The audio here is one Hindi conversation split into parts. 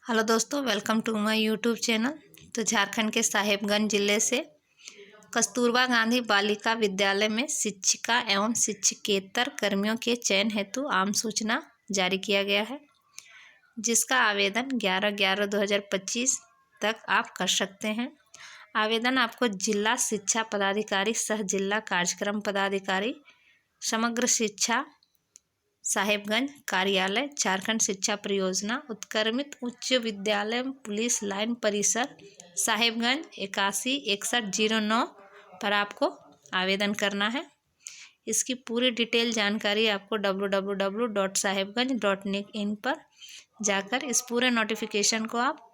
हेलो दोस्तों, welcome to my YouTube channel. तो झारखंड के साहेबगंज जिले से कस्तूरबा गांधी बालिका विद्यालय में शिक्षिका एवं शिक्षकेतर कर्मियों के चयन हेतु आम सूचना जारी किया गया है, जिसका आवेदन 11/11/2025 तक आप कर सकते हैं। आवेदन आपको जिला शिक्षा पदाधिकारी सह जिला कार्यक्रम पदाधिकारी समग्र शिक्षा साहेबगंज कार्यालय झारखंड शिक्षा परियोजना उत्क्रमित उच्च विद्यालय पुलिस लाइन परिसर साहेबगंज 816109 पर आपको आवेदन करना है। इसकी पूरी डिटेल जानकारी आपको www.sahebganj.in पर जाकर इस पूरे नोटिफिकेशन को आप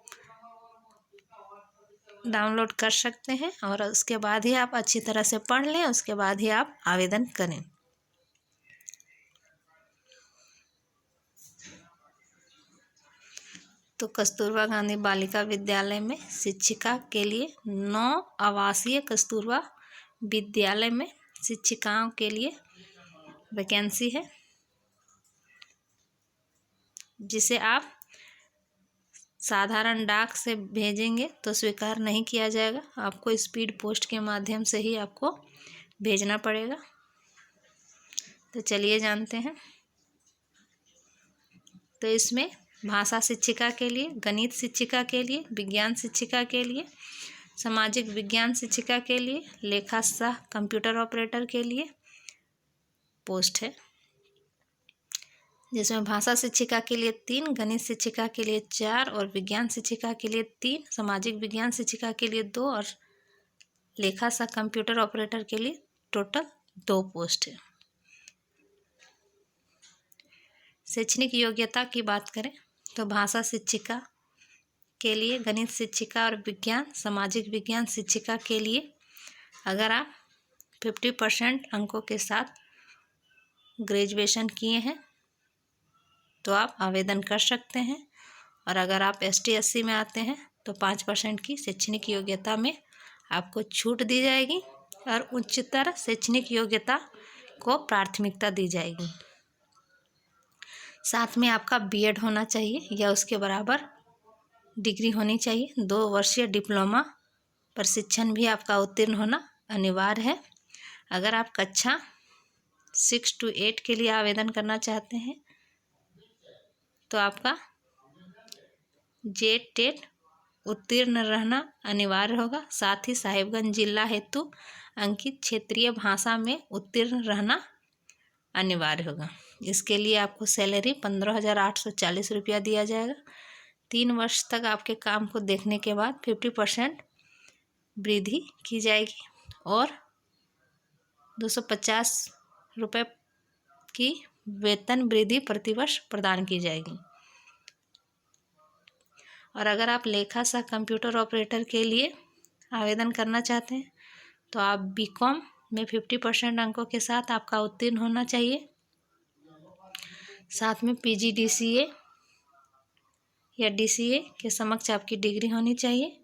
डाउनलोड कर सकते हैं और उसके बाद ही आप अच्छी तरह से पढ़ लें, उसके बाद ही आप आवेदन करें। तो कस्तूरबा गांधी बालिका विद्यालय में शिक्षिका के लिए 9 आवासीय कस्तूरबा विद्यालय में शिक्षिकाओं के लिए वैकेंसी है, जिसे आप साधारण डाक से भेजेंगे तो स्वीकार नहीं किया जाएगा। आपको स्पीड पोस्ट के माध्यम से ही आपको भेजना पड़ेगा। तो चलिए जानते हैं। तो इसमें भाषा शिक्षिका के लिए, गणित शिक्षिका के लिए, विज्ञान शिक्षिका के लिए, सामाजिक विज्ञान शिक्षिका के लिए, लेखा सह कंप्यूटर ऑपरेटर के लिए पोस्ट है, जिसमें भाषा शिक्षिका के लिए 3, गणित शिक्षिका के लिए 4 और विज्ञान शिक्षिका के लिए 3, सामाजिक विज्ञान शिक्षिका के लिए 2 और लेखा सह कंप्यूटर ऑपरेटर के लिए टोटल 2 पोस्ट है। शैक्षणिक योग्यता की बात करें तो भाषा शिक्षिका के लिए, गणित शिक्षिका और विज्ञान सामाजिक विज्ञान शिक्षिका के लिए अगर आप 50% अंकों के साथ ग्रेजुएशन किए हैं तो आप आवेदन कर सकते हैं। और अगर आप ST SC में आते हैं तो 5% की शैक्षणिक योग्यता में आपको छूट दी जाएगी और उच्चतर शैक्षणिक योग्यता को प्राथमिकता दी जाएगी। साथ में आपका BEd होना चाहिए या उसके बराबर डिग्री होनी चाहिए। 2 वर्षीय डिप्लोमा प्रशिक्षण भी आपका उत्तीर्ण होना अनिवार्य है। अगर आप कक्षा 6 to 8 के लिए आवेदन करना चाहते हैं तो आपका JET उत्तीर्ण रहना अनिवार्य होगा। साथ ही साहेबगंज जिला हेतु अंकित क्षेत्रीय भाषा में उत्तीर्ण रहना अनिवार्य होगा। इसके लिए आपको सैलरी 15,840 रुपया दिया जाएगा। 3 वर्ष तक आपके काम को देखने के बाद 50% वृद्धि की जाएगी और 250 रुपये की वेतन वृद्धि प्रतिवर्ष प्रदान की जाएगी। और अगर आप लेखा सह कंप्यूटर ऑपरेटर के लिए आवेदन करना चाहते हैं तो आप BCom में 50% अंकों के साथ आपका उत्तीर्ण होना चाहिए। साथ में PGDCA या DCA के समक्ष आपकी डिग्री होनी चाहिए।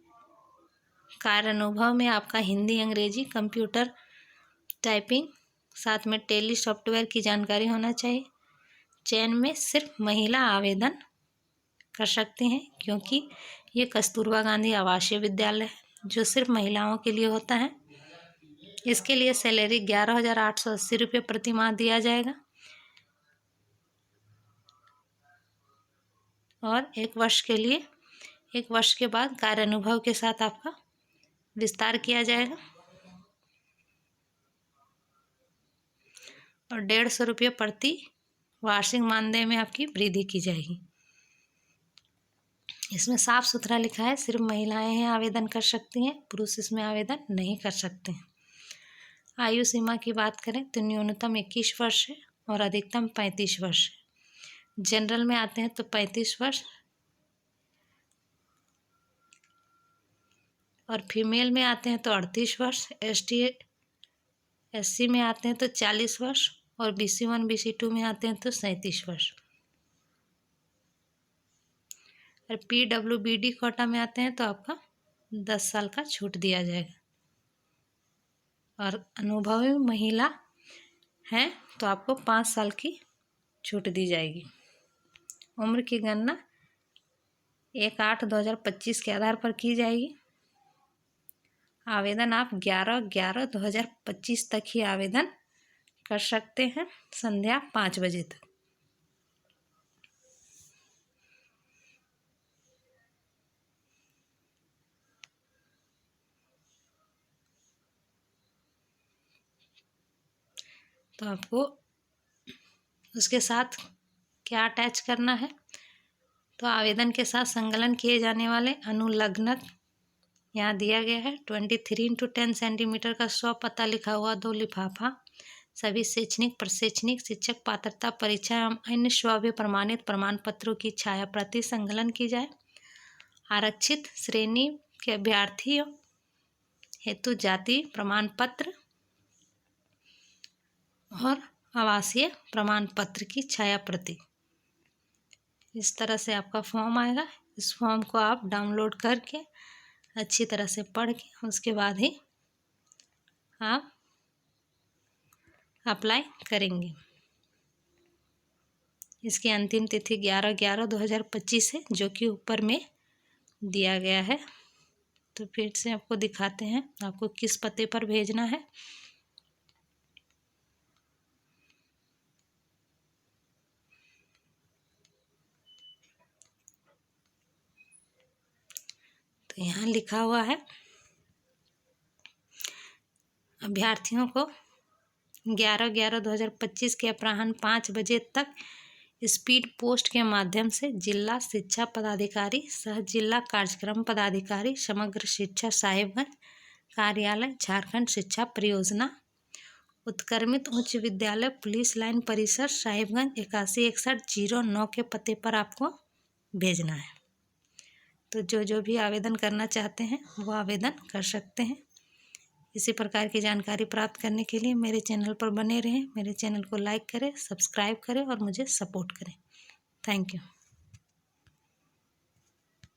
कार्य अनुभव में आपका हिंदी, अंग्रेजी, कंप्यूटर टाइपिंग, साथ में टेली सॉफ्टवेयर की जानकारी होना चाहिए। चयन में सिर्फ महिला आवेदन कर सकते हैं, क्योंकि ये कस्तूरबा गांधी आवासीय विद्यालय है जो सिर्फ महिलाओं के लिए होता है। इसके लिए सैलरी 11,880 रुपये प्रति माह दिया जाएगा और 1 वर्ष के बाद कार्य अनुभव के साथ आपका विस्तार किया जाएगा और 150 रुपये प्रति वार्षिक मानदेय में आपकी वृद्धि की जाएगी। इसमें साफ सुथरा लिखा है सिर्फ महिलाएं हैं आवेदन कर सकती हैं, पुरुष इसमें आवेदन नहीं कर सकते हैं। आयु सीमा की बात करें तो न्यूनतम 21 वर्ष है और अधिकतम 35 वर्ष है। जनरल में आते हैं तो 35 वर्ष और फीमेल में आते हैं तो 38 वर्ष, ST SC में आते हैं तो 40 वर्ष और BC1 BC2 में आते हैं तो 37 वर्ष और PWBD कोटा में आते हैं तो आपका 10 साल का छूट दिया जाएगा। और अनुभवी महिला है तो आपको 5 साल की छूट दी जाएगी। उम्र की गणना 1/8/2025 के आधार पर की जाएगी। आवेदन आप 11/11/2025 तक ही आवेदन कर सकते हैं, संध्या 5 बजे तक। तो आपको उसके साथ क्या अटैच करना है, तो आवेदन के साथ संकलन किए जाने वाले अनुलग्नक यहाँ दिया गया है। 23x10 सेंटीमीटर का 100 पता लिखा हुआ 2 लिफाफा, सभी शैक्षणिक प्रशैक्षणिक शिक्षक पात्रता परीक्षा एवं अन्य स्वयं प्रमाणित प्रमाण पत्रों की छाया प्रति संकलन की जाए। आरक्षित श्रेणी के अभ्यर्थियों हेतु जाति प्रमाण पत्र और आवासीय प्रमाण पत्र की छाया प्रति। इस तरह से आपका फॉर्म आएगा। इस फॉर्म को आप डाउनलोड करके अच्छी तरह से पढ़ के उसके बाद ही आप अप्लाई करेंगे। इसकी अंतिम तिथि 11/11/2025 है, जो कि ऊपर में दिया गया है। तो फिर से आपको दिखाते हैं आपको किस पते पर भेजना है। तो यहाँ लिखा हुआ है अभ्यर्थियों को 11/11/2025 के अपराह्न 5 बजे तक स्पीड पोस्ट के माध्यम से जिला शिक्षा पदाधिकारी सह जिला कार्यक्रम पदाधिकारी समग्र शिक्षा साहेबगंज कार्यालय झारखंड शिक्षा परियोजना उत्क्रमित उच्च विद्यालय पुलिस लाइन परिसर साहेबगंज 816109 के पते पर आपको भेजना है। तो जो भी आवेदन करना चाहते हैं वो आवेदन कर सकते हैं। इसी प्रकार की जानकारी प्राप्त करने के लिए मेरे चैनल पर बने रहें। मेरे चैनल को लाइक करें, सब्सक्राइब करें और मुझे सपोर्ट करें। Thank you.